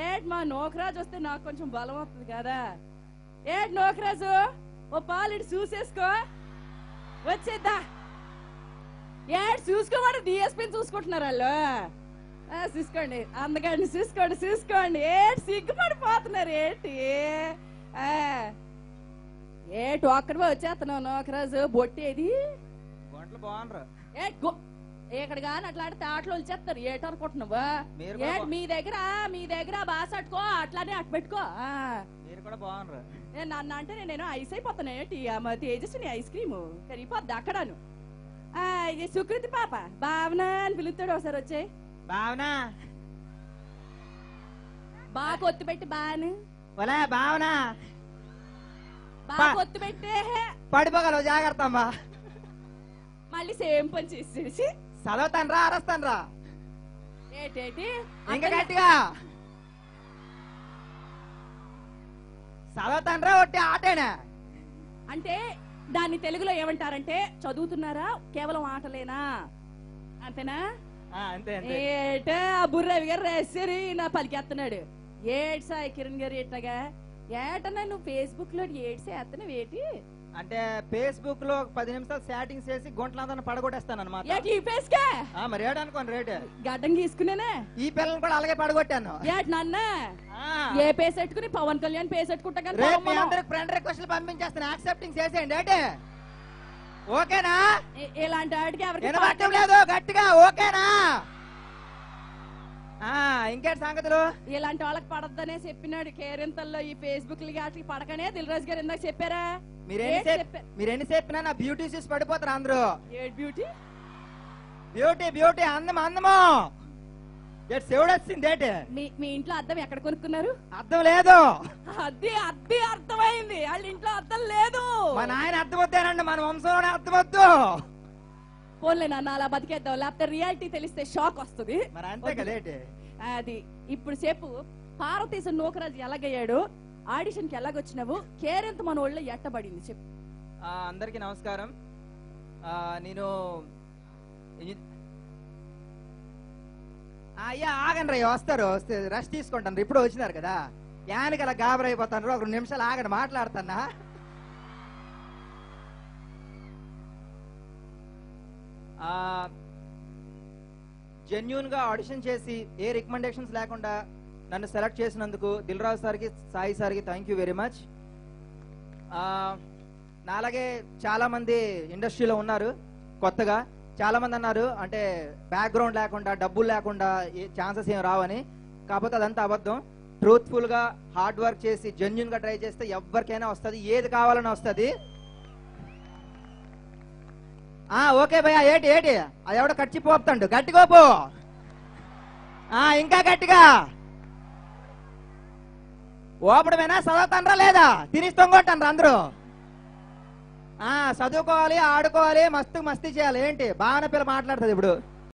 ఏటి మా నోకరాజు వస్తే నాకు కొంచెం బలం వస్తుంది కదా. ఏటి నోకరాజు ఓ పాలిటి చూసేసుకో వచ్చేద్దా. ఏటి చూసుకోమని డిఎస్పీని చూసుకుంటున్నారు వాళ్ళు. చూసుకోండి అందుకని చూసుకోండి. ఏటి సిగ్గుపడిపోతున్నారు ఏంటి. ఏటి ఒక్కడి వచ్చేస్తున్నావు నోకరాజు. బొట్టేది ఇక్కడ కానీ అట్లా ఆడితే ఆటలు వచ్చేస్తారు. ఏటనుకుంటున్నావు మీ దగ్గర బాసట్టుకో అట్లానే అటు పెట్టుకో. నన్ను అంటే నేను ఐస్ అయిపోతాను ఏంటి. తేజస్విని ఐస్ క్రీము కరిగిపోద్ది అక్కడను. ఇది సుకృతి పాప భావన అని పిలుస్తాడు. ఒకసారి వచ్చాయి భావన బాగా కొత్తు పెట్టి బాను భావన బాగా కొత్తు పెట్టే పడిపోగలవు జాగ్రత్త అమ్మా. మళ్ళీ సేమ్ పని చేసేసి చదవుతాను రా అరస్తాను రా. ఏటేటి ఇంకా గట్టిగా చదవుతాను రా. ఒట్టి ఆటేనా అంటే దాన్ని తెలుగులో ఏమంటారంటే చదువుతున్నారా కేవలం ఆటలేనా అంతేనా. ఏట ఆ బుర్రవి గారు రాశారు నా పలికేస్తున్నాడు. ఏడు సాయి కిరణ్ గారు ఎట్టగా ఏటన్నా నువ్వు ఫేస్బుక్ లో ఏడ్సేస్తున్నావు ఏంటి అంటే ఫేస్బుక్ లో 10 నిమిషాలు చాటింగ్ చేసి గుంటలందరిని పడగొట్టేస్తాను అనమాట. మరి ఏడనుకోండి రేటు గడ్డం గీసుకునేనే ఈ పిల్లలు కూడా అలాగే పడగొట్టాను. ఏటి నాన్న ఏ పేస్ పెట్టుకుని పవన్ కళ్యాణ్ పేస్ పెట్టుకుంటా అందరికి ఫ్రెండ్ రిక్వెస్ట్లు పంపించేస్తాను. యాక్సెప్టింగ్ చేసేయండి ఏంటి. ఓకేనా? ఇలాంటి వాడికి ఎవరికి వినబడటం లేదు గట్టిగా. ఓకేనా? ఇంకేంటి సంగతులు. ఇలాంటి వాళ్ళకి పడద్దనే చెప్పినాడు కేరింతల్లో. ఈ ఫేస్బుక్ వాటికి పడకనే దిల్రాజు గారు ఇందాక చెప్పారా. మీరెన్ని చెప్పినా నా బ్యూటీ చూసి పడిపోతారు అందరూ. బ్యూటీ బ్యూటీ బ్యూటీ అందము అందము శివుడు వచ్చింది ఏంటి. మీ ఇంట్లో అద్దం ఎక్కడ కొనుక్కున్నారు. అద్దం లేదు. అది అర్థమైంది. వాళ్ళ ఇంట్లో అద్దం లేదు. మా నాయన అర్థం వద్దానండి. మన వంశంలోనే అర్థం వద్దు. పోన్లే నాన్న అలా బతికేద్దాం. లేకపోతే రియాలిటీ తెలిస్తే షాక్ వస్తుంది. మరి అంతే కదేంటి. అది ఇప్పుడు సేపు పార్వతీశ నోకరాజు ఎలాగయ్యాడు, ఆడిషన్ కి ఎలాగొచ్చినావు, కేరింత మన ఒళ్ళో ఎట్టబడింది చెప్పు. అందరికి నమస్కారం. నేను అయ్యా ఆగండి రా. వస్తారు రెస్ట్ తీసుకుంటాను. ఇప్పుడు వచ్చినారు కదా యానికి అలా గాబర్ అయిపోతాను. ఒక 2 నిమిషాలు ఆగండి మాట్లాడుతున్నా. జెన్యూన్ గా ఆడిషన్ చేసి ఏ రికమెండేషన్స్ లేకుండా నన్ను సెలెక్ట్ చేసినందుకు దిల్రాజు సార్కి సాయి సార్కి థ్యాంక్ యూ వెరీ మచ్. నాలాగే చాలా మంది ఇండస్ట్రీలో ఉన్నారు కొత్తగా. చాలా మంది అన్నారు అంటే బ్యాక్గ్రౌండ్ లేకుండా డబ్బులు లేకుండా ఛాన్సెస్ ఏం రావని. కాకపోతే అదంతా అబద్ధం. ట్రూత్ఫుల్ గా హార్డ్ వర్క్ చేసి జెన్యూన్ గా ట్రై చేస్తే ఎవరికైనా వస్తుంది. ఏది కావాలని వస్తుంది. ఓకే భయ్యా. ఏటి అది ఎవడో కచ్చిపోతాడు. గట్టిగోపు. ఇంకా గట్టిగా ఓపడమేనా. చదవతానరా లేదా తినిస్తొంగొట్టండి అందరూ. చదువుకోవాలి ఆడుకోవాలి మస్తు మస్తీ చేయాలి. ఏంటి భావన పిల్ల మాట్లాడుతుంది ఇప్పుడు.